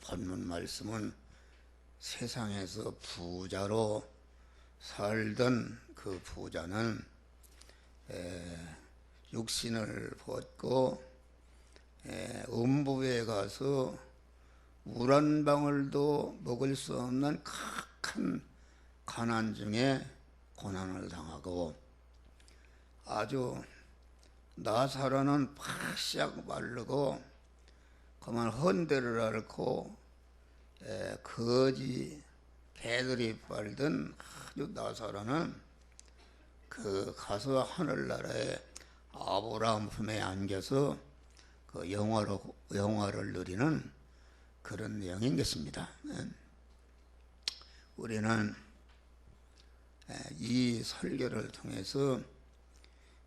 본문 말씀은 세상에서 부자로 살던 그 부자는 육신을 벗고 음부에 가서 물 한 방울도 먹을 수 없는 큰 가난 중에 고난을 당하고, 아주 나사로는 바싹 마르고 그만 헌대를 앓고 거지 개들이 빨던 아주 나사로는 그 가서 하늘나라에 아브라함 품에 안겨서 그 영화를 누리는 그런 내용인 것입니다. 우리는 이 설교를 통해서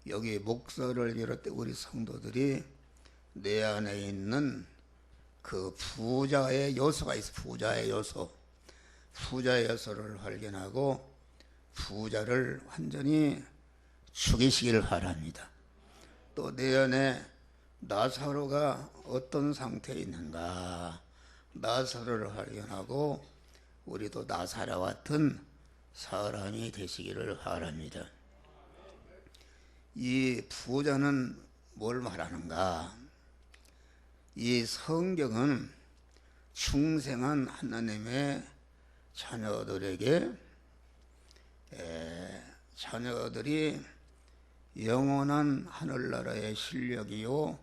여기 목사를 비롯해 우리 성도들이 내 안에 있는 그 부자의 요소가 있어. 부자의 요소를 발견하고 부자를 완전히 죽이시기를 바랍니다. 또 내 안에 나사로가 어떤 상태에 있는가, 나사로를 발견하고 우리도 나사로와 같은 사람이 되시기를 바랍니다. 이 부자는 뭘 말하는가? 이 성경은 충성한 하나님의 자녀들에게 자녀들이 영원한 하늘나라의 실력이요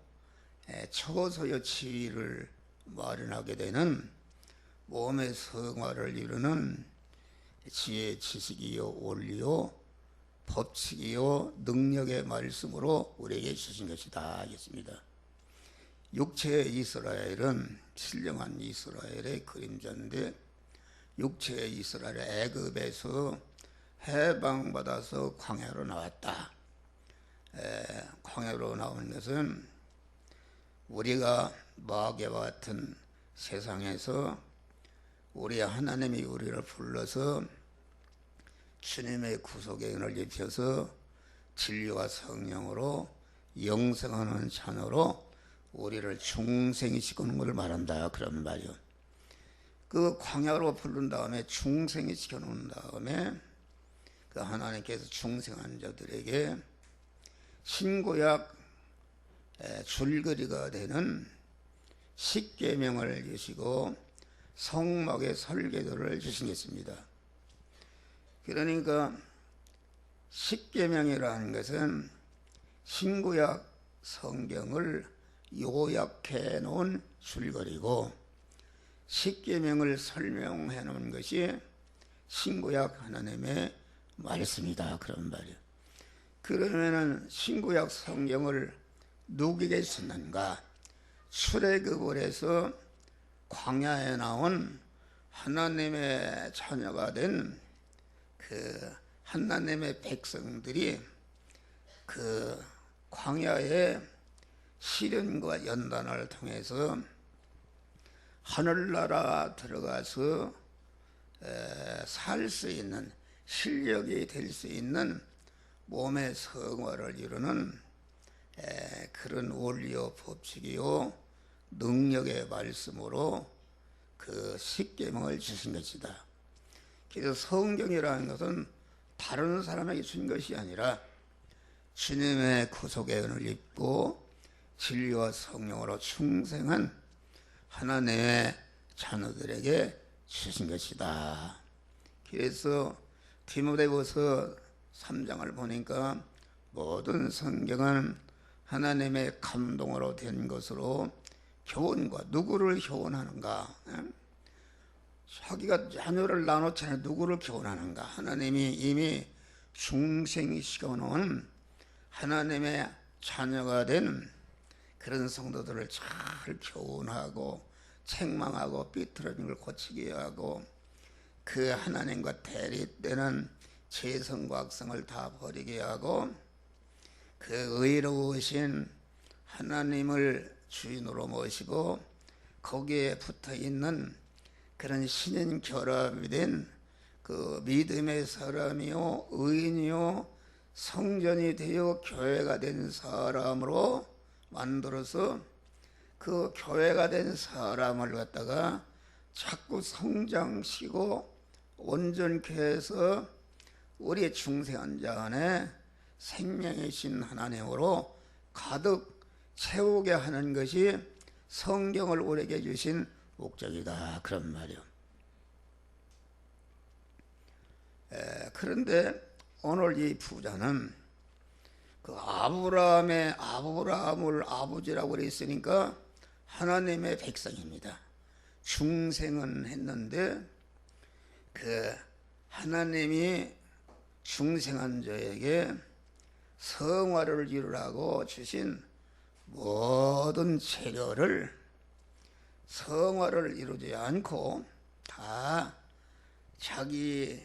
처소의 지위를 마련하게 되는 몸의 성화를 이루는 지혜, 지식이요 원리요 법칙이요 능력의 말씀으로 우리에게 주신 것이다 하겠습니다. 육체의 이스라엘은 신령한 이스라엘의 그림자인데, 육체의 이스라엘 애굽에서 해방받아서 광야로 나왔다. 광야로 나온 것은 우리가 마귀와 같은 세상에서 우리 하나님이 우리를 불러서 주님의 구속의 은을 입혀서 진리와 성령으로 영생하는 자녀로 우리를 중생시키는 것을 말한다, 그런 말이요. 그 광야로 부른 다음에 중생이 시켜놓은 다음에 그 하나님께서 중생한 자들에게 신구약 줄거리가 되는 십계명을 주시고 성막의 설계도를 주신 것입니다. 그러니까 십계명이라는 것은 신구약 성경을 요약해 놓은 줄거리고, 십계명을 설명해 놓은 것이 신구약 하나님의 말씀이다, 그런 말이에요. 그러면은 신구약 성경을 누구에게 썼는가? 출애굽을 해서 광야에 나온 하나님의 자녀가 된 그 하나님의 백성들이 그 광야의 시련과 연단을 통해서 하늘나라 들어가서 살 수 있는 실력이 될 수 있는 몸의 성화를 이루는 그런 원리요 법칙이요 능력의 말씀으로 그 십계명을 주신 것이다. 그래서 성경이라는 것은 다른 사람에게 준 것이 아니라 주님의 구속의 은을 입고 진리와 성령으로 충성한 하나님의 자녀들에게 주신 것이다. 그래서 디모데후서 3장을 보니까 모든 성경은 하나님의 감동으로 된 것으로 교훈과, 누구를 교훈하는가? 자기가 자녀를 나눴잖아요. 누구를 교훈하는가? 하나님이 이미 중생시켜 놓은 하나님의 자녀가 된 그런 성도들을 잘 교훈하고 책망하고 삐뚤어진 걸 고치게 하고 그 하나님과 대립되는 죄성과 악성을 다 버리게 하고 그 의로우신 하나님을 주인으로 모시고 거기에 붙어있는 그런 신인 결합이 된 그 믿음의 사람이요 의인이요 성전이 되어 교회가 된 사람으로 만들어서 그 교회가 된 사람을 갖다가 자꾸 성장시고 온전케 해서 우리의 중생한 자 안에 생명이신 하나님으로 가득 채우게 하는 것이 성경을 우리에게 주신 목적이다, 그런 말이요. 그런데 오늘 이 부자는 그 아브라함을 아버지라고 그랬으니까 하나님의 백성입니다. 중생은 했는데 그 하나님이 중생한 자에게 성화를 이루라고 주신 모든 재료를 성화를 이루지 않고 다 자기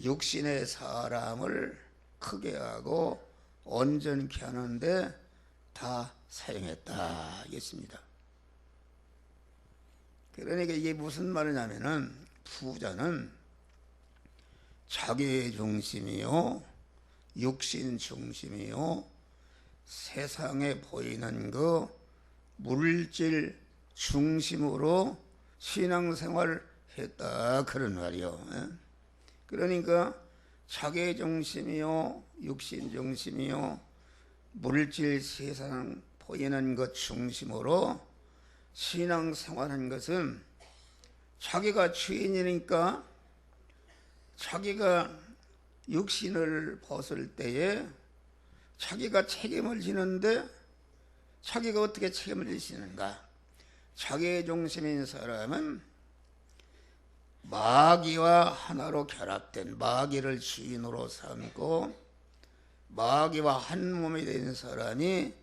육신의 사람을 크게 하고 온전케 하는데 다 사용했다 했습니다. 그러니까 이게 무슨 말이냐면은 부자는 자기 중심이요, 육신 중심이요, 세상에 보이는 그 물질 중심으로 신앙생활을 했다, 그런 말이요. 그러니까 자기 중심이요, 육신 중심이요, 물질 세상 보이는 것 중심으로 신앙생활하는 것은 자기가 주인이니까 자기가 육신을 벗을 때에 자기가 책임을 지는데 자기가 어떻게 책임을 지시는가? 자기 중심인 사람은 마귀와 하나로 결합된, 마귀를 주인으로 삼고 마귀와 한 몸이 된 사람이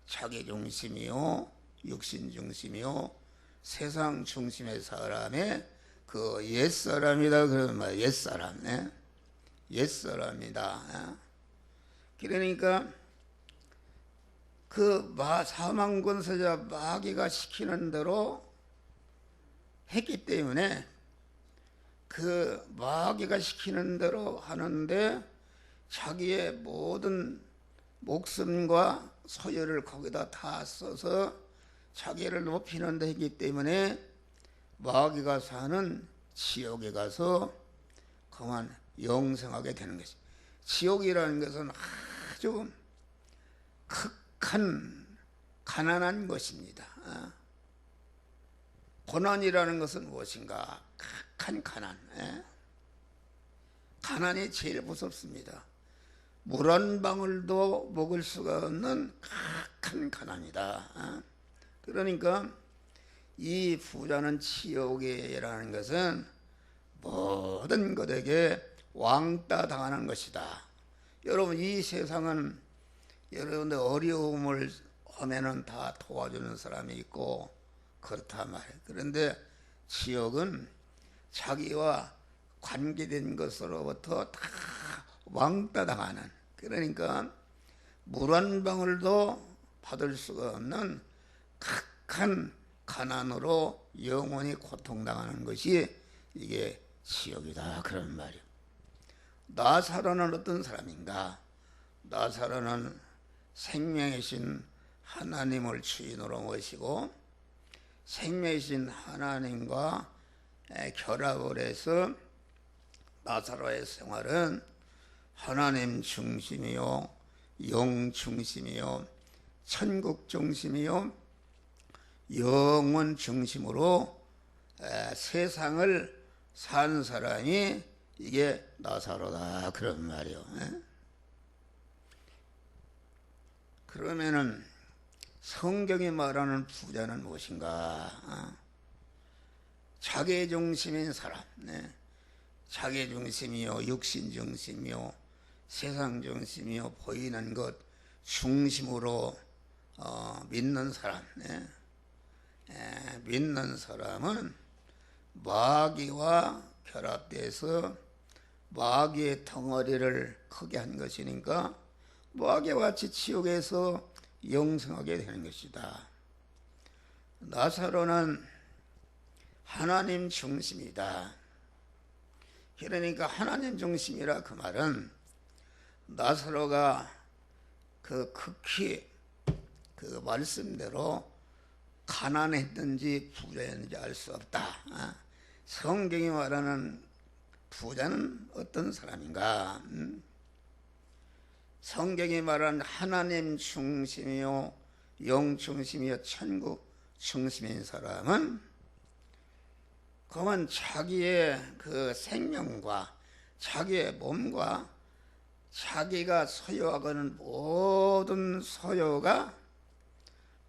자기 중심이요, 육신 중심이요, 세상 중심의 사람의 그 옛사람이다, 그런 말. 옛사람, 옛사람이다. 그러니까 그 사망권세자 마귀가 시키는 대로 했기 때문에 그 마귀가 시키는 대로 하는데 자기의 모든 목숨과 소유를 거기다 다 써서 자기를 높이는 데 했기 때문에 마귀가 사는 지옥에 가서 그만 영생하게 되는 것이. 지옥이라는 것은 아주 극한 가난한 것입니다. 고난이라는 것은 무엇인가? 극한 가난. 가난이 제일 무섭습니다. 물 한 방울도 먹을 수가 없는 극한 가난이다. 그러니까 이 부자는 지옥이라는 것은 모든 것에게 왕따 당하는 것이다. 여러분, 이 세상은 여러분들 어려움을 하면은 다 도와주는 사람이 있고 그렇단 말이에요. 그런데 지옥은 자기와 관계된 것으로부터 다 왕따 당하는, 그러니까 물 한 방울도 받을 수가 없는 극한 가난으로 영원히 고통당하는 것이 이게 지옥이다, 그런 말이에요. 나사로는 어떤 사람인가? 나사로는 생명이신 하나님을 주인으로 모시고 생명이신 하나님과 결합을 해서 나사로의 생활은 하나님 중심이요, 영 중심이요, 천국 중심이요, 영원 중심으로 세상을 산 사람이 이게 나사로다, 그런 말이요. 그러면은 성경이 말하는 부자는 무엇인가? 자기 중심인 사람, 자기 중심이요, 육신 중심이요, 세상 중심이요, 보이는 것 중심으로 믿는 사람. 믿는 사람은 마귀와 결합돼서 마귀의 덩어리를 크게 한 것이니까 마귀와 같이 지옥에서 영생하게 되는 것이다. 나사로는 하나님 중심이다. 그러니까 하나님 중심이라 그 말은 나사로가 그 극히 그 말씀대로 가난했든지 부자였는지 알 수 없다. 성경이 말하는 부자는 어떤 사람인가? 성경이 말하는 하나님 중심이요 영 중심이요 천국 중심인 사람은 그만 자기의 그 생명과 자기의 몸과 자기가 소유하고는 모든 소유가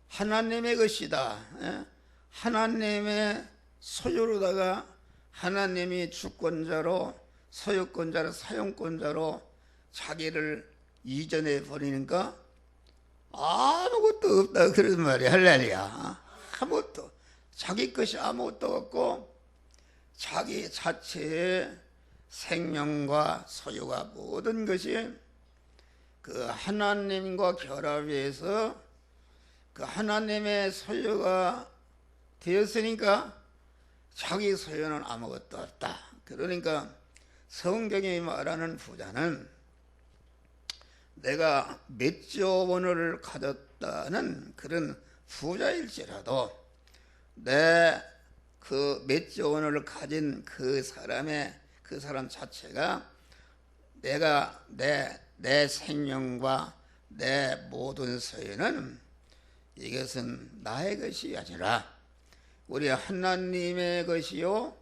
하나님의 것이다. 하나님의 소유로다가 하나님이 주권자로 소유권자로 사용권자로 자기를 이전해 버리니까 아무것도 없다 그런 말이야. 할렐루야. 아무것도 자기 것이 아무것도 없고 자기 자체의 생명과 소유가 모든 것이 그 하나님과 결합해서 그 하나님의 소유가 되었으니까 자기 소유는 아무것도 없다. 그러니까 성경이 말하는 부자는 내가 몇 조 원을 가졌다는 그런 부자일지라도 내 그 몇 조 원을 가진 그 사람 자체가 내가 내 생명과 내 모든 소유는 이것은 나의 것이 아니라 우리 하나님의 것이요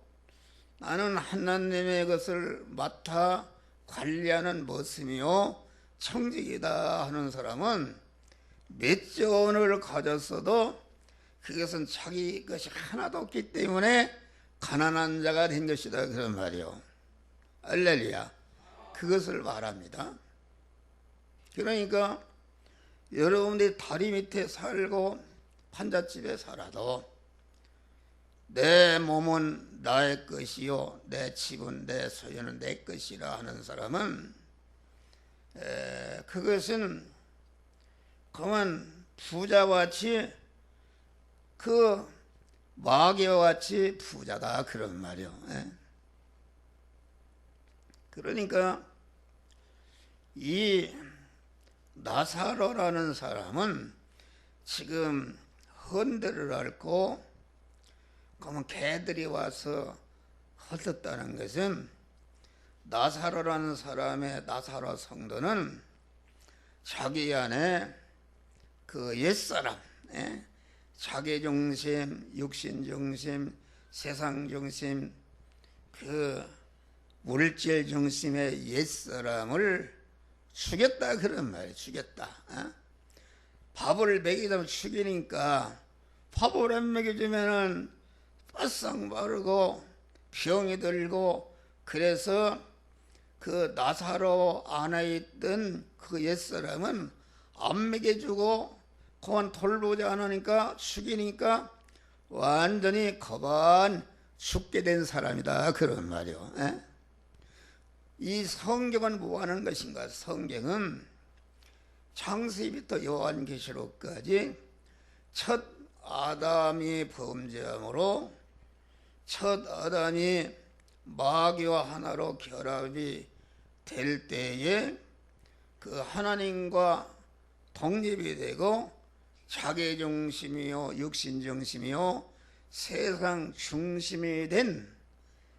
나는 하나님의 것을 맡아 관리하는 모습이요 청직이다 하는 사람은 몇 조 원을 가졌어도 그것은 자기 것이 하나도 없기 때문에 가난한 자가 된 것이다 그런 말이요. 할렐루야. 그것을 말합니다. 그러니까 여러분들이 다리 밑에 살고 판잣집에 살아도 내 몸은 나의 것이요 내 집은 내 소유는 내 것이라 하는 사람은 그것은 그만 부자와 같이 그 마귀와 같이 부자다 그런 말이요. 그러니까 이 나사로라는 사람은 지금 헌들을 앓고 그러면 개들이 와서 헐떴다는 것은 나사로라는 사람의 나사로 성도는 자기 안에 그 옛사람 자기중심, 육신중심, 세상중심 그 물질중심의 옛사람을 죽였다 그런 말이에요. 죽였다. 밥을 먹이다 죽이니까 밥을 안 먹여주면은 바싹 마르고 병이 들고 그래서 그 나사로 안에 있던 그 옛사람은 안 먹여주고 그만 돌보지 않으니까 죽이니까 완전히 거반 죽게 된 사람이다 그런 말이요. 이 성경은 뭐 하는 것인가? 성경은 창세기부터 요한계시록까지 첫 아담이 범죄함으로 첫 아담이 마귀와 하나로 결합이 될 때에 그 하나님과 독립이 되고 자기 중심이요 육신 중심이요 세상 중심이 된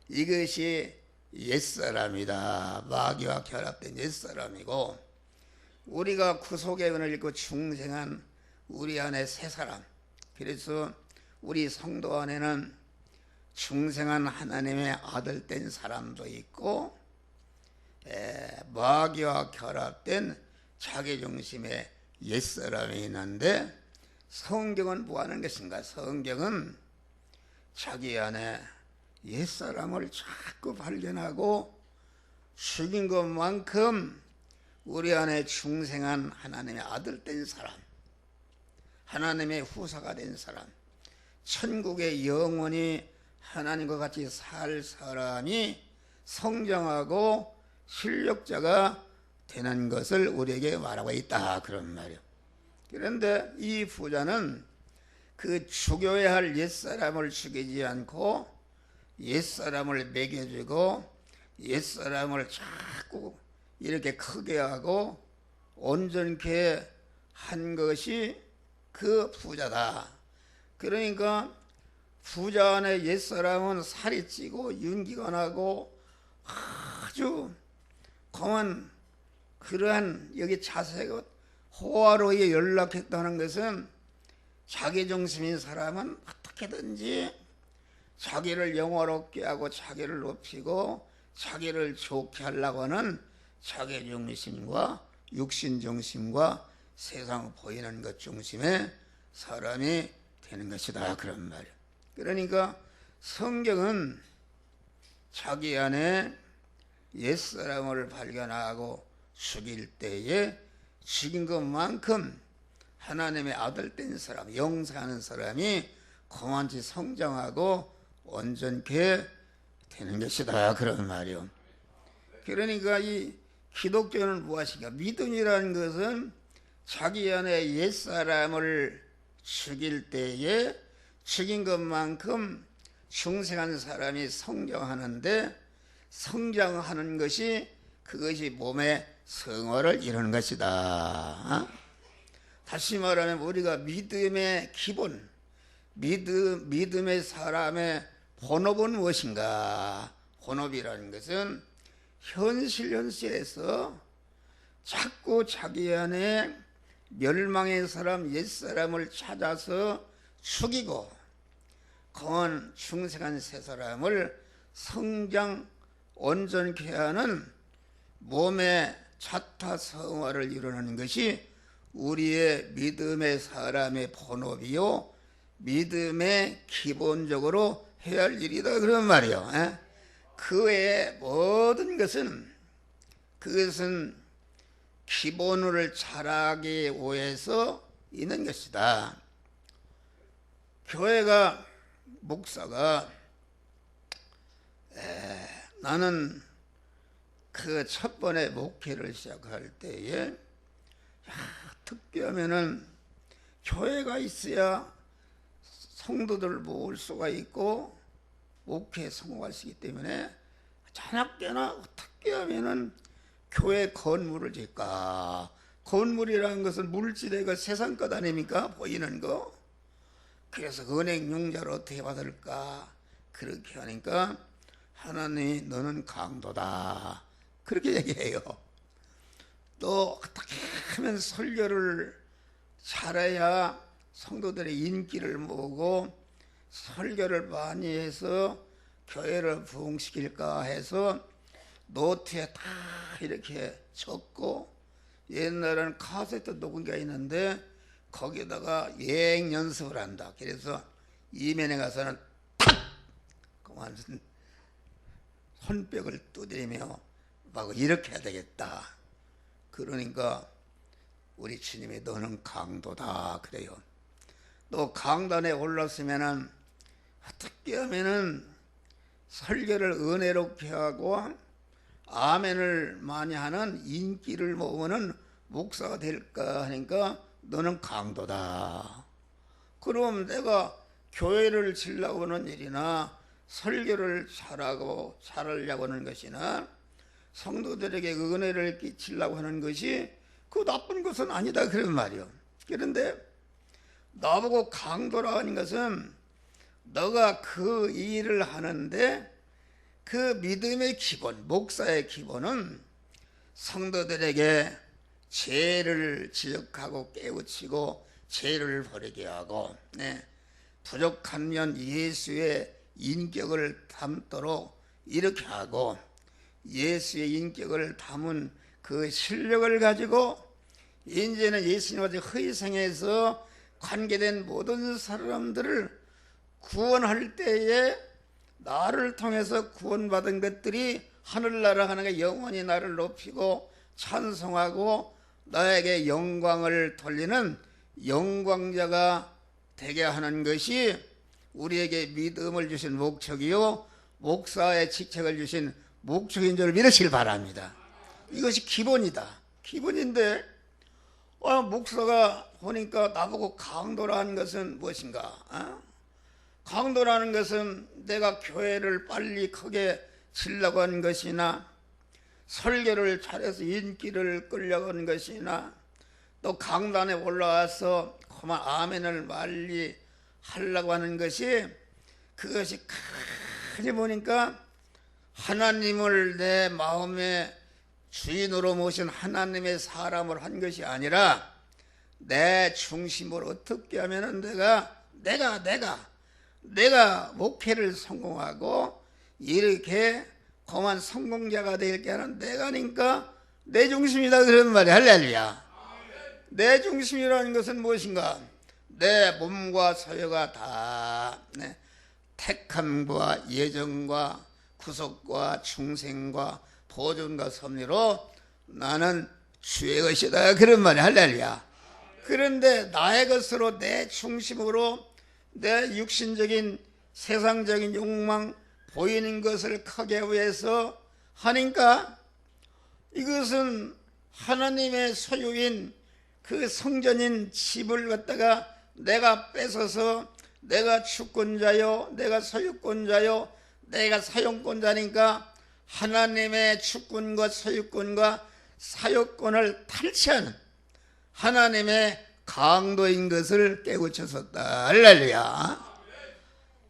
이것이 옛사람이다. 마귀와 결합된 옛사람이고 우리가 구속의 은혜를 입고 중생한 우리 안에 새 사람, 그래서 우리 성도 안에는 중생한 하나님의 아들 된 사람도 있고 마귀와 결합된 자기중심의 옛사람이 있는데 성경은 뭐 하는 것인가? 성경은 자기 안에 옛사람을 자꾸 발견하고 죽인 것만큼 우리 안에 중생한 하나님의 아들 된 사람, 하나님의 후사가 된 사람, 천국의 영원히 하나님과 같이 살 사람이 성장하고 실력자가 되는 것을 우리에게 말하고 있다 그런 말이에요. 그런데 이 부자는 그 죽여야 할 옛사람을 죽이지 않고 옛사람을 먹여주고 옛사람을 자꾸 이렇게 크게 하고 온전케 한 것이 그 부자다. 그러니까 부자 안에 옛사람은 살이 찌고 윤기가 나고 아주 검은 그러한 여기 자세가 호화로에 연락했다는 것은 자기 중심인 사람은 어떻게든지 자기를 영화롭게 하고 자기를 높이고 자기를 좋게 하려고 하는 자기 중심과 육신 중심과 세상 보이는 것 중심의 사람이 되는 것이다, 그런 말이에요. 그러니까 성경은 자기 안에 옛사람을 발견하고 죽일 때에 죽인 것만큼 하나님의 아들 된 사람, 영생하는 사람이 그만치 성장하고 온전케 되는 것이다, 그런 말이요. 그러니까 이 기독교는 무엇인가? 믿음이라는 것은 자기 안에 옛사람을 죽일 때에 죽인 것만큼 중생한 사람이 성장하는데, 성장하는 것이 그것이 몸의 성화를 이루는 것이다. 다시 말하면 우리가 믿음의 기본, 믿음의 사람의 본업은 무엇인가? 본업이라는 것은 현실에서 자꾸 자기 안에 멸망의 사람, 옛사람을 찾아서 죽이고 그런 중생한 새 사람을 성장 온전케 하는 몸의 자타 성화를 이루는 것이 우리의 믿음의 사람의 본업이요, 믿음의 기본적으로 해야 할 일이다, 그런 말이요. 그 외의 모든 것은 그것은 기본을 잘하기 위해서 있는 것이다. 교회가 목사가 나는 그 첫 번에 목회를 시작할 때에 특별하면은 교회가 있어야 성도들을 모을 수가 있고 목회에 성공할 수 있기 때문에 자나깨나 어떻게 하면은 교회 건물을 짓까? 건물이라는 것은 물질의 그 세상 것 아닙니까? 보이는 거. 그래서 은행 융자를 어떻게 받을까? 그렇게 하니까 하나님이 너는 강도다, 그렇게 얘기해요. 또 어떻게 하면 설교를 잘해야 성도들의 인기를 모으고 설교를 많이 해서 교회를 부흥시킬까 해서 노트에 다 이렇게 적고, 옛날에는 카세트 녹음기가 있는데 거기다가 예행 연습을 한다. 그래서 이면에 가서는 탁! 그만 손뼉을 두드리며 막 이렇게 해야 되겠다. 그러니까 우리 주님이 너는 강도다, 그래요. 또 강단에 올랐으면은 어떻게 하면은 설교를 은혜롭게 하고 아멘을 많이 하는 인기를 모으는 목사가 될까 하니까 너는 강도다. 그럼 내가 교회를 지으려고 하는 일이나 설교를 잘하려고 하는 것이나 성도들에게 은혜를 끼치려고 하는 것이 그 나쁜 것은 아니다, 그런 말이요. 그런데 나보고 강도라 하는 것은 너가 그 일을 하는데 그 믿음의 기본, 목사의 기본은 성도들에게 죄를 지적하고 깨우치고 죄를 버리게 하고, 부족하면 예수의 인격을 담도록 이렇게 하고, 예수의 인격을 담은 그 실력을 가지고 이제는 예수님과 희생해서 관계된 모든 사람들을 구원할 때에 나를 통해서 구원받은 것들이 하늘나라 하나님께 영원히 나를 높이고 찬송하고 나에게 영광을 돌리는 영광자가 되게 하는 것이 우리에게 믿음을 주신 목적이요, 목사의 직책을 주신 목적인 줄 믿으시길 바랍니다. 이것이 기본이다. 기본인데 목사가 보니까 나보고 강도라는 것은 무엇인가? 강도라는 것은 내가 교회를 빨리 크게 지으려고 하는 것이나 설교를 잘해서 인기를 끌려고 하는 것이나 또 강단에 올라와서 그만 아멘을 빨리 하려고 하는 것이 그것이 크게 보니까 하나님을 내 마음의 주인으로 모신 하나님의 사람을 한 것이 아니라 내 중심으로 어떻게 하면은 내가 목회를 성공하고 이렇게 그만 성공자가 되게 하는 내가니까 내 중심이다 그런 말이야. 할렐루야. 내 중심이라는 것은 무엇인가? 내 몸과 서여가 다 택함과 예정과 구속과 충생과 보존과 섭리로 나는 주의 것이다 그런 말이야. 할렐루야. 그런데 나의 것으로 내 중심으로 내 육신적인 세상적인 욕망 보이는 것을 크게 위해서 하니까 이것은 하나님의 소유인 그 성전인 집을 갖다가 내가 뺏어서 내가 주권자요, 내가 소유권자요, 내가 사용권자니까 하나님의 주권과 소유권과 사유권을 탈취하는 하나님의 강도인 것을 깨우쳤었다. 할렐루야.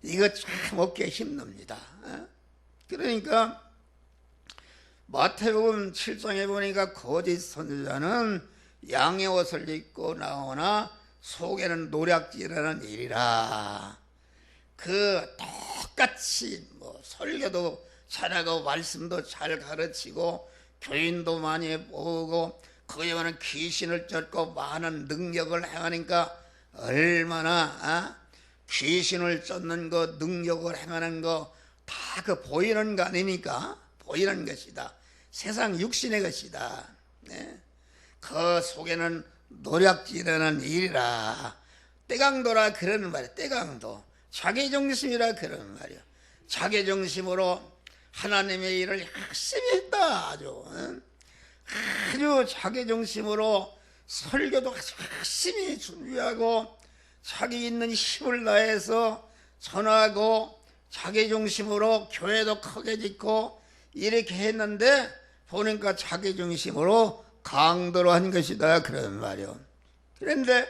이거 참 얻기 힘듭니다. 그러니까 마태복음 7장에 보니까 거짓 선지자는 양의 옷을 입고 나오나 속에는 노략질하는 일이라. 그 똑같이 설교도 잘하고 말씀도 잘 가르치고 교인도 많이 모으고 거기에 많은 귀신을 쫓고 많은 능력을 행하니까 얼마나 귀신을 쫓는 거 능력을 행하는 거 다 그 보이는 거 아닙니까? 보이는 것이다. 세상 육신의 것이다. 그 속에는 노략질하는 일이라. 때강도라 그러는 말이야. 때강도. 자기중심이라 그러는 말이야. 자기중심으로 하나님의 일을 열심히 했다. 아주 자기중심으로 설교도 아주 열심히 준비하고 자기 있는 힘을 다해서 전하고 자기중심으로 교회도 크게 짓고 이렇게 했는데 보니까 자기중심으로 강도로 한 것이다 그런 말이요. 그런데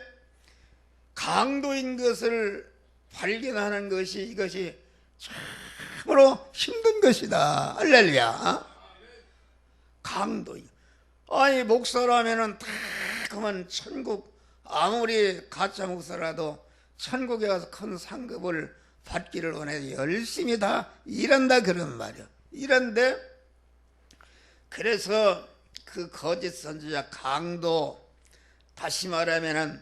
강도인 것을 발견하는 것이 이것이 참으로 힘든 것이다. 할렐루야. 강도인. 아니 목사라면은 다 그만 천국 아무리 가짜 목사라도 천국에 가서 큰 상급을 받기를 원해서 열심히 다 일한다 그런 말이야. 이런데 그래서 그 거짓 선지자 강도, 다시 말하면은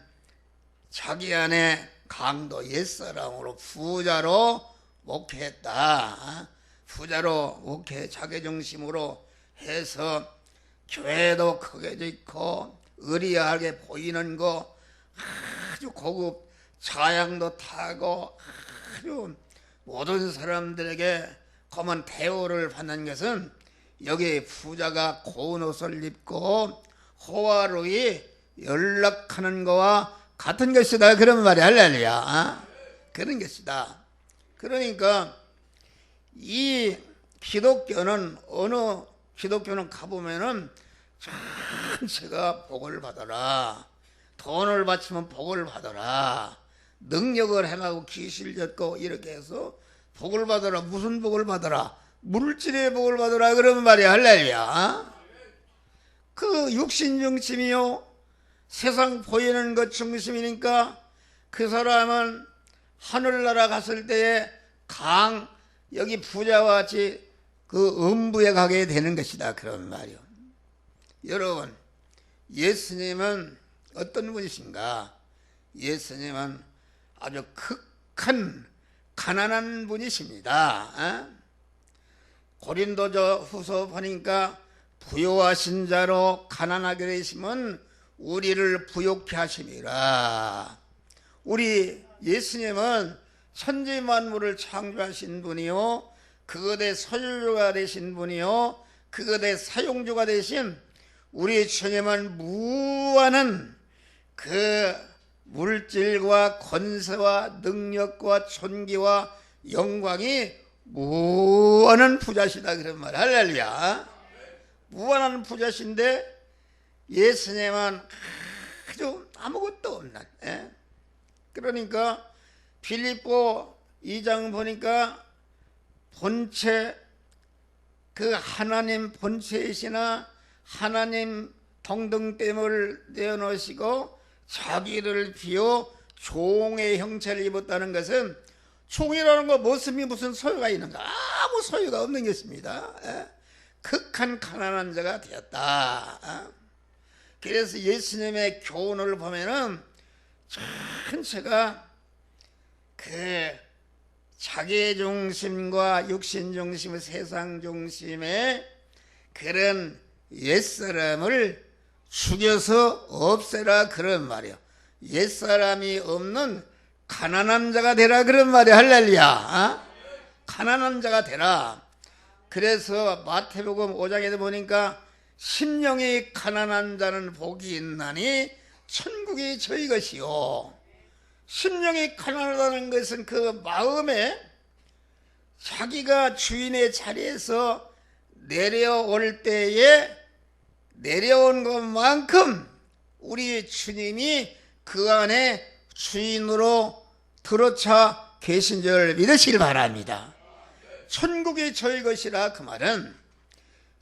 자기 안에 강도 옛사람으로 부자로 목회했다. 부자로 목회 자기중심으로 해서 교회도 크게 짓고 의리하게 보이는 거 아주 고급 차량도 타고 아주 모든 사람들에게 검은 대우를 받는 것은 여기 부자가 고운 옷을 입고 호화로이 연락하는 거와 같은 것이다 그런 말이 할렐루야. 그런 것이다. 그러니까 이 기독교는 어느 기독교는 가보면은 전체가 복을 받아라, 돈을 바치면 복을 받아라, 능력을 행하고 귀신을 젓고 이렇게 해서 복을 받아라. 무슨 복을 받아라? 물질의 복을 받아라 그러면 말이야. 할렐루야. 그 육신 중심이요 세상 보이는 것 중심이니까 그 사람은 하늘나라 갔을 때에 여기 부자와 같이 그 음부에 가게 되는 것이다 그런 말이요. 여러분, 예수님은 어떤 분이신가? 예수님은 아주 극한 가난한 분이십니다. 고린도저 후서 보니까 부요하신 자로 가난하게 되시면 우리를 부욕케 하심이라. 우리 예수님은 천지 만물을 창조하신 분이요 그것의 소유주가 되신 분이요 그것의 사용주가 되신 우리 주님은 무한한 그 물질과 권세와 능력과 존귀와 영광이 무한한 부자시다 그런 말. 할렐루야. 무한한 부자신데 예수님은 아주 아무것도 없는. 그러니까 빌립보 2장 보니까 본체, 그 하나님 본체이시나 하나님 동등됨을 내어놓으시고 자기를 비워 종의 형체를 입었다는 것은, 종이라는 거 모습이 무슨 소유가 있는가? 아무 소유가 없는 것입니다. 극한 가난한 자가 되었다. 그래서 예수님의 교훈을 보면은 전체가 그 자기 중심과 육신 중심, 세상 중심의 그런 옛사람을 죽여서 없애라, 그런 말이요. 옛사람이 없는 가난한 자가 되라, 그런 말이야. 할렐루야. 가난한 자가 되라. 그래서 마태복음 5장에도 보니까 심령이 가난한 자는 복이 있나니 천국이 저희 것이요. 심령이 가난하다는 것은 그 마음에 자기가 주인의 자리에서 내려올 때에 내려온 것만큼 우리 주님이 그 안에 주인으로 들어차 계신 줄 믿으시길 바랍니다. 천국이 저희 것이라, 그 말은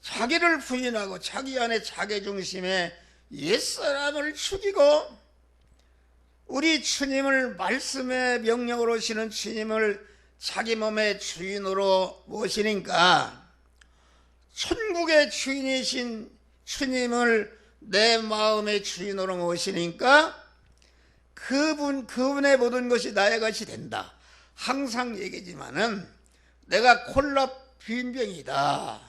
자기를 부인하고 자기 안에 자기중심의 옛사람을 죽이고 우리 주님을, 말씀의 명령으로 오시는 주님을 자기 몸의 주인으로 모시니까, 천국의 주인이신 주님을 내 마음의 주인으로 모시니까 그분의 모든 것이 나의 것이 된다. 항상 얘기지만은 내가 콜라 빈병이다.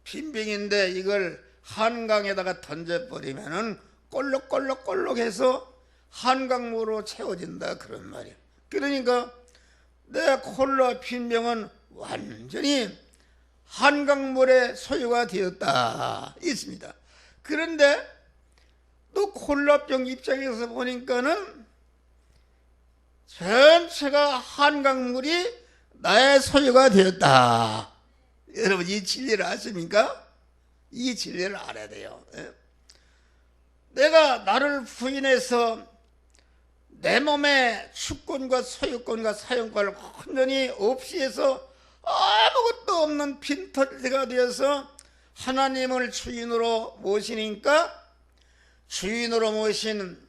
빈병인데 이걸 한강에다가 던져버리면은 꼴록꼴록꼴록해서 한강물로 채워진다, 그런 말이야. 그러니까 내 콜라 빈병은 완전히 한강물의 소유가 되었다 있습니다. 그런데 또 콜라병 입장에서 보니까는 전체가 한강물이 나의 소유가 되었다. 여러분, 이 진리를 아십니까? 이 진리를 알아야 돼요. 내가 나를 부인해서 내 몸의 주권과 소유권과 사용권을 완전히 없이 해서 아무것도 없는 빈털터리가 되어서 하나님을 주인으로 모시니까, 주인으로 모신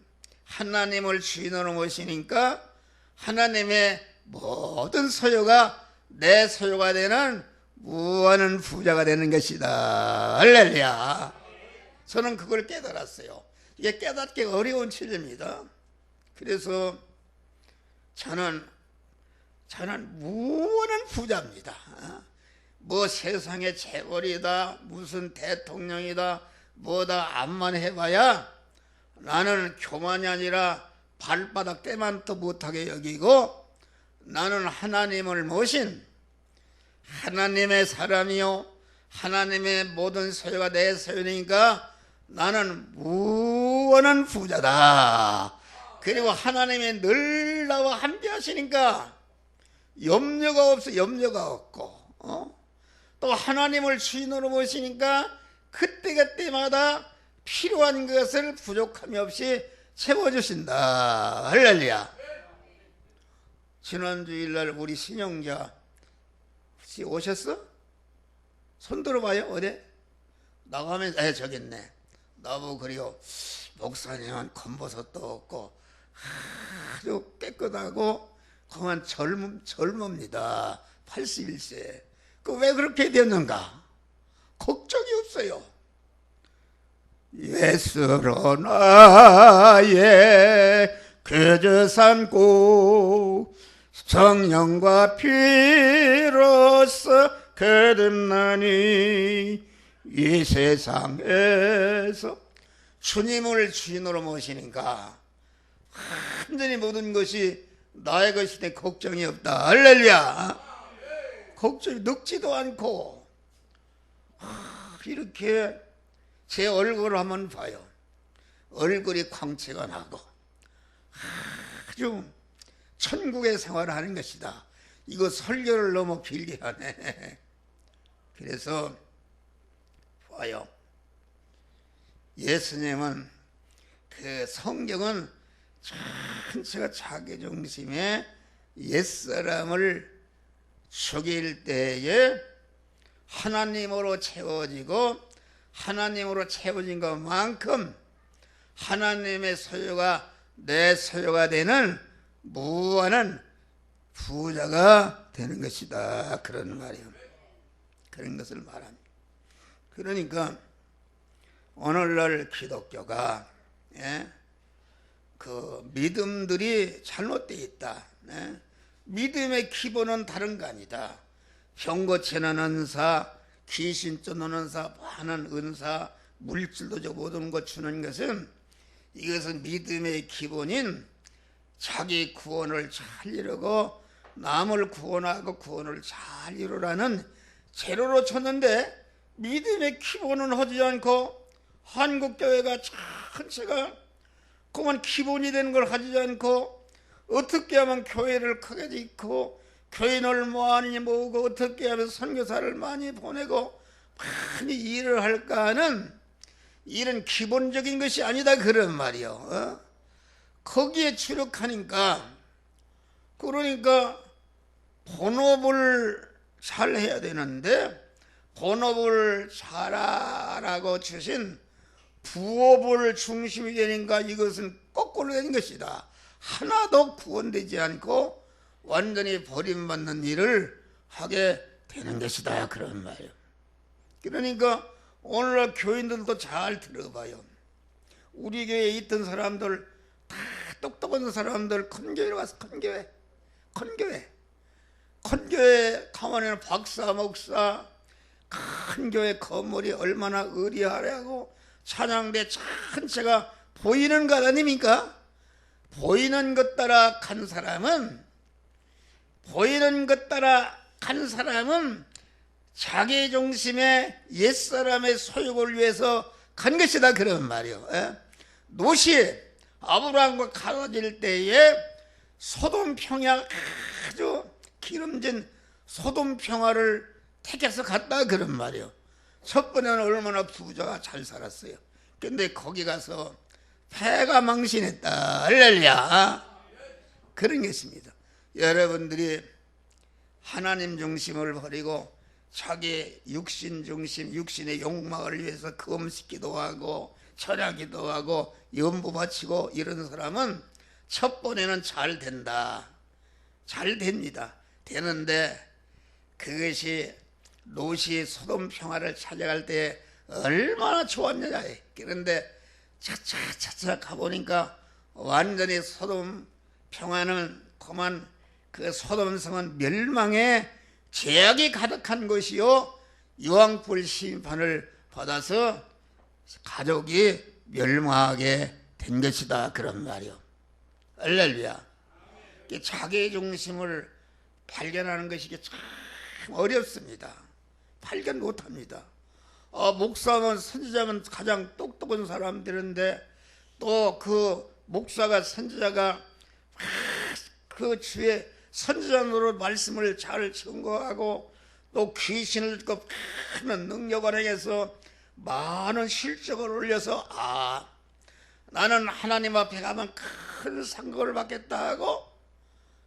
하나님을 주인으로 모시니까 하나님의 모든 소유가 내 소유가 되는 무한한 부자가 되는 것이다. 할렐루야. 저는 그걸 깨달았어요. 이게 깨닫기 어려운 진리입니다. 그래서 저는 무한한 부자입니다. 뭐 세상의 재벌이다, 무슨 대통령이다, 뭐다 암만 해봐야 나는 교만이 아니라 발바닥 때만도 못하게 여기고, 나는 하나님을 모신 하나님의 사람이요, 하나님의 모든 소유가 내 소유니까 나는 무한한 부자다. 그리고 하나님이 늘 나와 함께 하시니까 염려가 없어. 염려가 없고, 또 하나님을 주인으로 모시니까 그때그때마다 필요한 것을 부족함이 없이 채워주신다. 할렐루야. 지난 주일날 우리 신영자 혹시 오셨어? 손 들어봐요. 어디? 나가면 저기 있네. 나보고 그래요. 목사님은 검버섯도 없고 아주 깨끗하고 그만 젊습니다. 81세. 그 왜 그렇게 됐는가? 걱정이 없어요. 예수로 나의 죄 삼고 성령과 피로써 거듭나니 이 세상에서 주님을 주인으로 모시니까 완전히 모든 것이 나의 것이 내 걱정이 없다. 할렐루야. 걱정이 늙지도 않고, 이렇게 제 얼굴을 한번 봐요. 얼굴이 광채가 나고 아주 천국의 생활을 하는 것이다. 이거 설교를 너무 길게 하네. 그래서 봐요. 예수님은 그 성경은 전체가 자기 중심의 옛사람을 죽일 때에 하나님으로 채워지고 하나님으로 채워진 것만큼 하나님의 소유가 내 소유가 되는 무한한 부자가 되는 것이다. 그런 말이에요. 그런 것을 말합니다. 그러니까 오늘날 기독교가 그 믿음들이 잘못되어 있다. 믿음의 기본은 다른 거 아니다. 병 고치는 은사, 귀신 쫓는 은사, 많은 은사, 물질도 모든 것 주는 것은 이것은 믿음의 기본인 자기 구원을 잘 이루고 남을 구원하고 구원을 잘 이루라는 재료로 쳤는데 믿음의 기본은 하지 않고 한국교회가 전체가 그만 기본이 되는 걸 하지 않고 어떻게 하면 교회를 크게 짓고 교인을 많이 모으고 어떻게 하면 선교사를 많이 보내고 많이 일을 할까 하는 이런 기본적인 것이 아니다 그런 말이요. 거기에 주력하니까 그러니까 본업을 잘 해야 되는데 본업을 잘하라고 주신 부업을 중심이 되니까 이것은 거꾸로 된 것이다. 하나도 구원되지 않고 완전히 버림받는 일을 하게 되는 것이다 그런 말이에요. 그러니까 오늘날 교인들도 잘 들어봐요. 우리 교회에 있던 사람들 다 똑똑한 사람들 큰교회로 가서 큰교회 가만히는 박사 목사 큰 교회 건물이 얼마나 의리하려고 찬양대 전체가 보이는 것 아닙니까? 보이는 것 따라 간 사람은 자기 중심의 옛사람의 소욕을 위해서 간 것이다 그런 말이요. 롯이 아브라함과 가로질 때에 소돔 평야 아주 기름진 소돔 평화를 택해서 갔다 그런 말이요. 첫 번에는 얼마나 부자가 잘 살았어요. 근데 거기 가서 패가 망신했다. 할렐루야. 그런 것입니다. 여러분들이 하나님 중심을 버리고 자기 육신 중심, 육신의 욕망을 위해서 금식기도 하고 철야기도 하고 연부 바치고 이런 사람은 첫 번에는 잘 된다. 잘 됩니다. 되는데 그것이 롯이 소돔 평화를 찾아갈 때 얼마나 좋았느냐. 그런데 차차 가보니까 완전히 소돔 평화는 그만 그 소돔성은 멸망의 죄악이 가득한 것이요 유황불 심판을 받아서 가족이 멸망하게 된 것이다 그런 말이요. 할렐루야. 자기 중심을 발견하는 것이 참 어렵습니다. 발견 못합니다. 목사면 선지자면 가장 똑똑한 사람들인데 또 그 목사가 선지자가 그 주의 선지자로 말씀을 잘 증거하고 또 귀신을 듣고 큰 능력을 행해서 많은 실적을 올려서 나는 하나님 앞에 가면 큰 상급을 받겠다 하고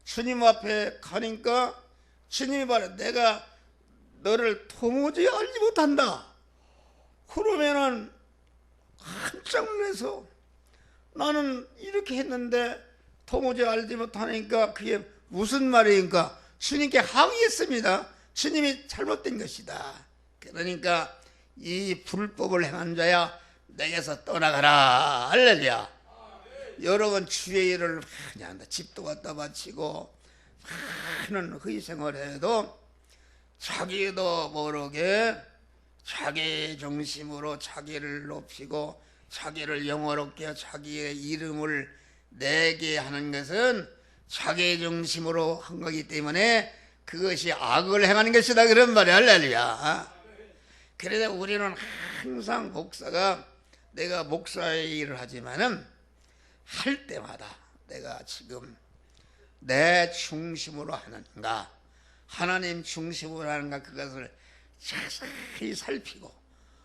주님 앞에 가니까 주님이 말해 내가 너를 도무지 알지 못한다. 그러면은 깜짝 놀라서 나는 이렇게 했는데 도무지 알지 못하니까 그게 무슨 말이니까 주님께 항의했습니다. 주님이 잘못된 것이다. 그러니까 이 불법을 행한 자야 내게서 떠나가라. 할렐루야. 여러분 주의 일을 많이 한다. 집도 갖다 바치고 많은 희생을 해도 자기도 모르게 자기 중심으로 자기를 높이고 자기를 영화롭게 자기의 이름을 내게 하는 것은 자기 중심으로 한 거기 때문에 그것이 악을 행하는 것이다 그런 말이야. 할렐루야. 그래서 우리는 항상 목사가 내가 목사의 일을 하지만은 할 때마다 내가 지금 내 중심으로 하는가 하나님 중심으로 하는가 그것을 자세히 살피고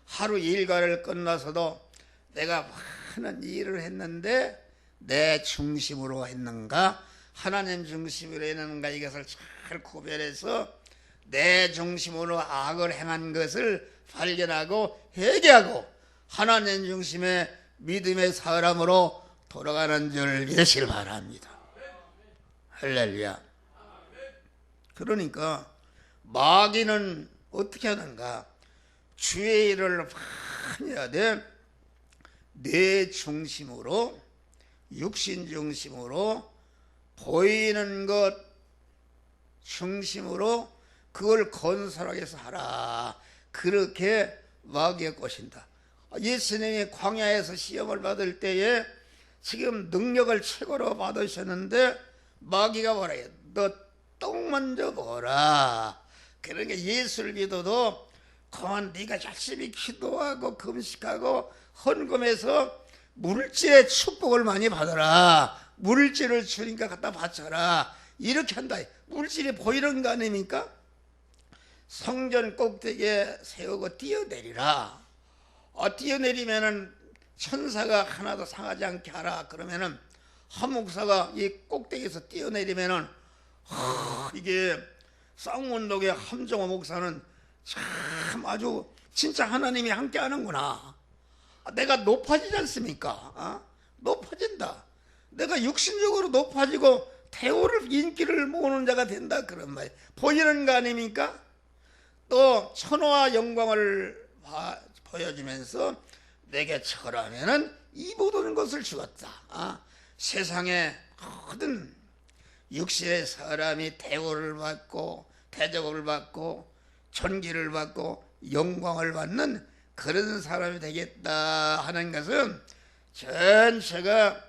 하루 일과를 끝나서도 내가 많은 일을 했는데 내 중심으로 했는가 하나님 중심으로 했는가, 이것을 잘 구별해서 내 중심으로 악을 행한 것을 발견하고 회개하고 하나님 중심의 믿음의 사람으로 돌아가는 줄 믿으시길 바랍니다. 할렐루야. 그러니까 마귀는 어떻게 하는가? 주의 일을 많이 해야 돼. 내 중심으로, 육신 중심으로, 보이는 것 중심으로 그걸 건설하기 위해서 하라. 그렇게 마귀가 꼬신다. 예수님이 광야에서 시험을 받을 때에 지금 능력을 최고로 받으셨는데 마귀가 뭐라 해요? 너 똥 먼저 먹어라. 그러니까 예수를 믿어도 그만 네가 열심히 기도하고 금식하고 헌금해서 물질의 축복을 많이 받아라. 물질을 주니까 갖다 바쳐라. 이렇게 한다. 물질이 보이는 거 아닙니까? 성전 꼭대기에 세우고 뛰어내리라. 뛰어내리면은 천사가 하나도 상하지 않게 하라. 그러면은 한 목사가 이 꼭대기에서 뛰어내리면은 이게 쌍문동의 함정호 목사는 참 아주 진짜 하나님이 함께 하는구나. 내가 높아지지 않습니까? 높아진다. 내가 육신적으로 높아지고 대우를, 인기를 모으는 자가 된다. 그런 말 보이는 거 아닙니까? 또 천호와 영광을 보여주면서 내게 절하면은 이 모든 것을 주었다. 세상에 모든 육신의 사람이 대우를 받고 대접을 받고 존귀를 받고 영광을 받는 그런 사람이 되겠다 하는 것은 전체가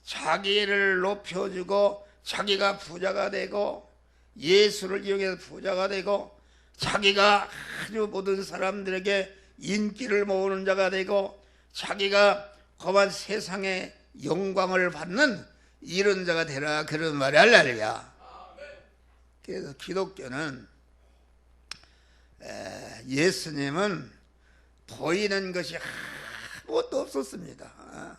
자기를 높여주고 자기가 부자가 되고 예수를 이용해서 부자가 되고 자기가 아주 모든 사람들에게 인기를 모으는 자가 되고 자기가 거만 세상의 영광을 받는 이런 자가 되라. 그런 말이 할렐루야. 그래서 기독교는 예수님은 보이는 것이 아무것도 없었습니다.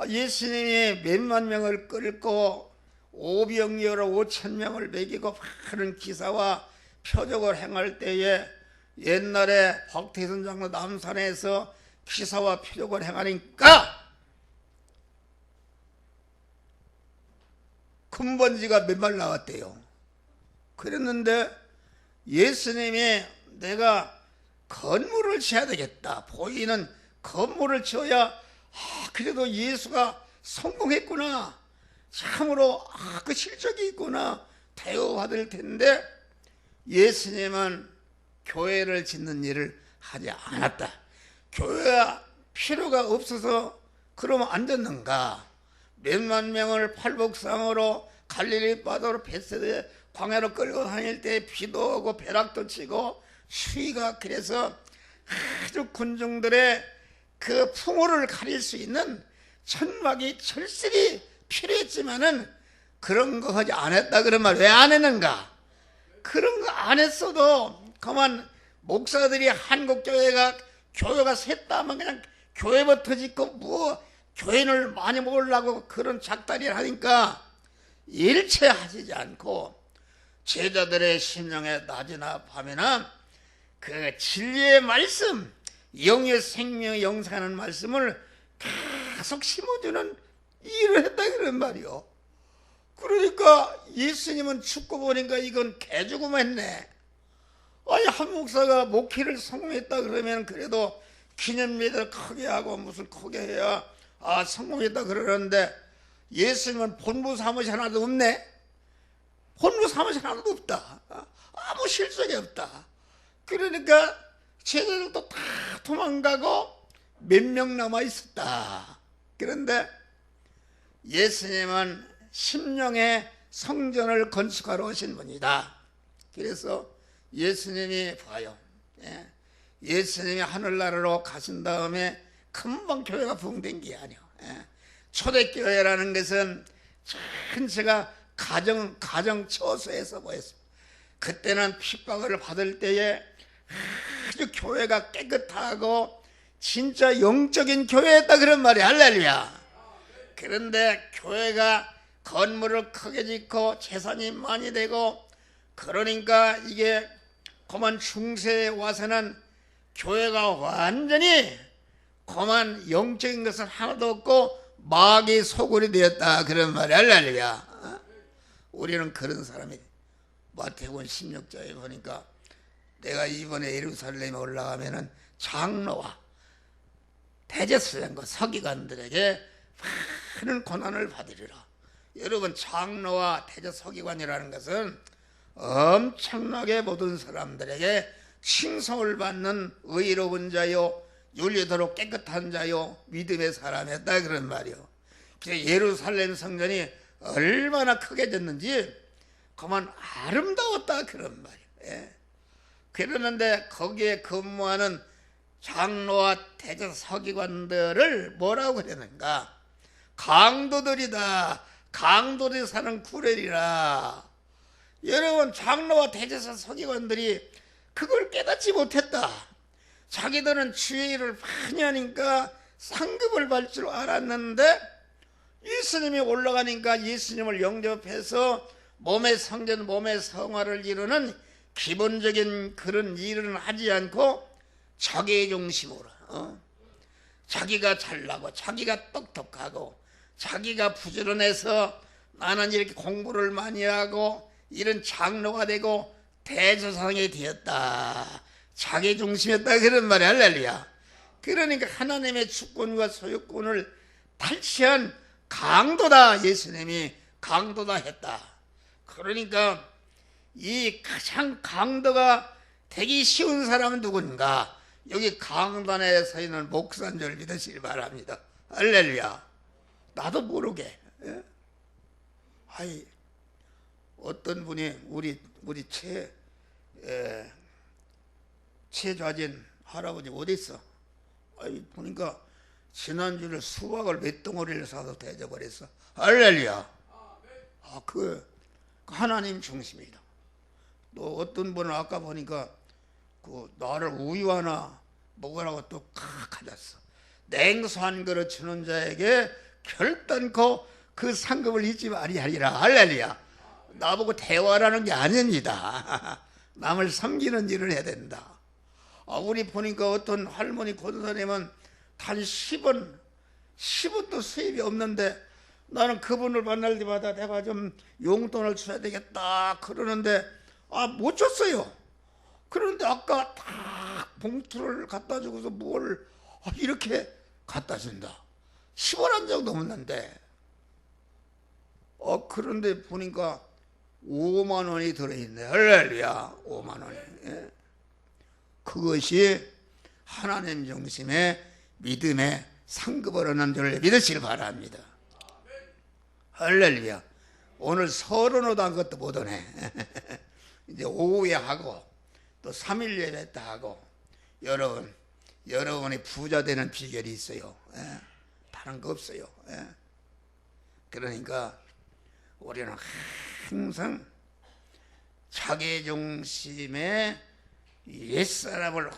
예수님이 몇만 명을 끌고 오병이어로 5,000명을 먹이고 많은 기사와 표적을 행할 때에 옛날에 박태선 장로 남산에서 기사와 표적을 행하니까 금번지가 몇 마리 나왔대요. 그랬는데 예수님이 내가 건물을 지어야 되겠다. 보이는 건물을 지어야 그래도 예수가 성공했구나. 참으로 그 실적이 있구나. 대우받을 텐데 예수님은 교회를 짓는 일을 하지 않았다. 교회가 필요가 없어서 그러면 안 됐는가? 몇만 명을 팔복상으로 갈릴리 바다로 벳세다에 광야로 끌고 다닐 때 비도 오고 벼락도 치고 추위가 그래서 아주 군중들의 그 풍요를 가릴 수 있는 천막이 철실히 필요했지만은 그런 거 하지 않았다. 그런 말 왜 안 했는가? 그런 거 안 했어도 그만 목사들이 한국교회가 교회가 샜다 하면 그냥 교회부터 짓고 뭐 교인을 많이 모으려고 그런 작다리를 하니까 일체 하시지 않고 제자들의 심령에 낮이나 밤이나 그 진리의 말씀, 영의 생명의 영생하는 말씀을 계속 심어주는 일을 했다 그런 말이요. 그러니까 예수님은 죽고 보니까 이건 개죽음 했네. 아니 한 목사가 목회를 성공했다 그러면 그래도 기념비를 크게 하고 무슨 크게 해야 성공했다 그러는데 예수님은 본부 사무실 하나도 없네. 본부 사무실 하나도 없다. 아무 실속이 없다. 그러니까 제자들도 다 도망가고 몇 명 남아 있었다. 그런데 예수님은 심령의 성전을 건축하러 오신 분이다. 그래서 예수님이 봐요. 예수님이 하늘나라로 가신 다음에 금방 교회가 부흥된 게 아니에요. 초대교회라는 것은 전체가 가정 처소에서 보였습니다. 그때는 핍박을 받을 때에 아주 교회가 깨끗하고 진짜 영적인 교회였다 그런 말이 할렐루야. 그런데 교회가 건물을 크게 짓고 재산이 많이 되고 그러니까 이게 그만 중세에 와서는 교회가 완전히 그만 영적인 것은 하나도 없고 마귀 소굴이 되었다 그런 말이 할렐루야. 우리는 그런 사람이 마태복음 16장에 보니까 내가 이번에 예루살렘에 올라가면은 장로와 대제사장과 서기관들에게 많은 고난을 받으리라. 여러분, 장로와 대제서기관이라는 것은 엄청나게 모든 사람들에게 칭송을 받는 의로운 자요, 윤리도로 깨끗한 자요, 믿음의 사람이었다 그런 말이요. 그래서 예루살렘 성전이 얼마나 크게 졌는지 그만 아름다웠다 그런 말이에요. 예. 그러는데 거기에 근무하는 장로와 대제서기관들을 뭐라고 그러는가? 강도들이다. 강도들이 사는 구레리라. 여러분, 장로와 대제사 서기관들이 그걸 깨닫지 못했다. 자기들은 주의 일을 많이 하니까 상급을 받을 줄 알았는데 예수님이 올라가니까 예수님을 영접해서 몸의 성전, 몸의 성화를 이루는 기본적인 그런 일은 하지 않고 자기의 중심으로 자기가 잘나고 자기가 똑똑하고 자기가 부지런해서 나는 이렇게 공부를 많이 하고 이런 장로가 되고 대제사장이 되었다. 자기 중심이었다 그런 말이 할렐루야. 그러니까 하나님의 주권과 소유권을 탈취한 강도다. 예수님이 강도다 했다. 그러니까 이 가장 강도가 되기 쉬운 사람은 누군가? 여기 강단에 서 있는 목사인 줄 믿으시기 바랍니다. 할렐루야. 나도 모르게. 예? 아이, 어떤 분이 우리 최좌진 할아버지 어디 있어? 아이, 보니까 지난주에 수박을 몇 덩어리를 사서 대접을 했어. 할렐루야. 그 하나님 중심이다. 또 어떤 분은 아까 보니까 나를 우유 하나 먹으라고 또 가졌어. 냉수 한 그릇 주는 자에게 결단코 그 상급을 잊지 아니하리라. 할렐루야. 나보고 대화라는 게 아닙니다. 남을 섬기는 일을 해야 된다. 우리 보니까 어떤 할머니 권사님은 단 10원도 수입이 없는데 나는 그분을 만날 때마다 내가 좀 용돈을 줘야 되겠다 그러는데 못 줬어요. 그런데 아까 딱 봉투를 갖다 주고서 뭘 이렇게 갖다 준다. 10원 한 적도 없는데 그런데 보니까 5만 원이 들어있네. 할렐루야. 5만 원이. 예. 그것이 하나님 중심의 믿음의 상급을 얻는 줄 믿으시길 바랍니다. 할렐루야. 오늘 서론 오다 것도 못 오네. 이제 오후에 하고 또 3일 예배 때 하고 여러분이 부자 되는 비결이 있어요. 예? 다른 거 없어요. 예? 그러니까 우리는 항상 자기 중심의 옛사람을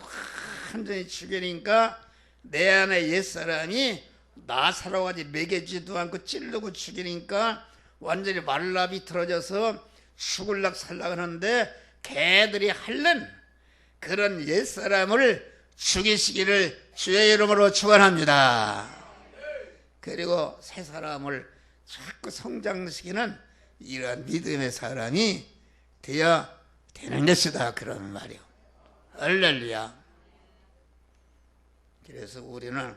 완전히 죽이니까 내 안에 옛사람이 나사로같이 먹여지도 않고 찔르고 죽이니까 완전히 말라 비틀어져서 죽을락 살락 하는데 개들이 핥는 그런 옛사람을 죽이시기를 주의 이름으로 축원합니다. 그리고 새 사람을 자꾸 성장시키는 이러한 믿음의 사람이 되어야 되는 것이다 그런 말이요. 할렐루야. 그래서 우리는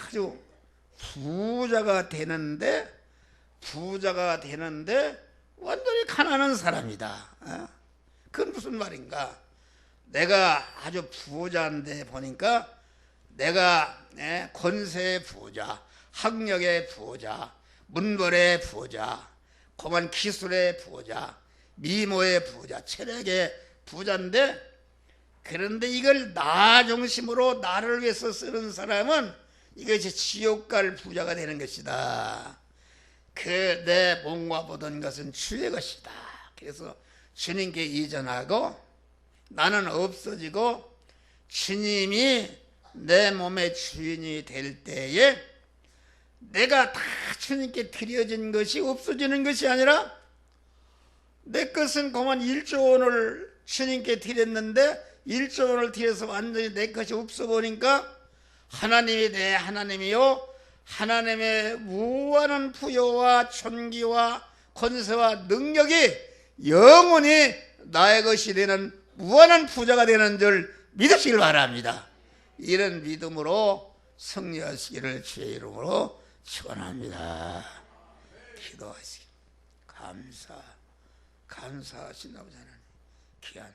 아주 부자가 되는데 완전히 가난한 사람이다. 그건 무슨 말인가? 내가 아주 부자인데 보니까 내가 권세의 부자, 학력의 부자, 문벌의 부자, 고만 기술의 부자, 미모의 부자, 체력의 부자인데 그런데 이걸 나 중심으로 나를 위해서 쓰는 사람은 이것이 지옥 갈 부자가 되는 것이다. 내 몸과 모든 것은 주의 것이다. 그래서 주님께 이전하고 나는 없어지고 주님이 내 몸의 주인이 될 때에 내가 다 주님께 드려진 것이 없어지는 것이 아니라 내 것은 그만 1조 원을 주님께 드렸는데 1조 원을 드려서 완전히 내 것이 없어 보니까 하나님이 내 하나님이요 하나님의 무한한 부여와 존귀와 권세와 능력이 영원히 나의 것이 되는 무한한 부자가 되는 줄 믿으시길 바랍니다. 이런 믿음으로 승리하시기를 주의 이름으로 축원합니다. 기도하시기 감사하신 아버지 하나님 귀한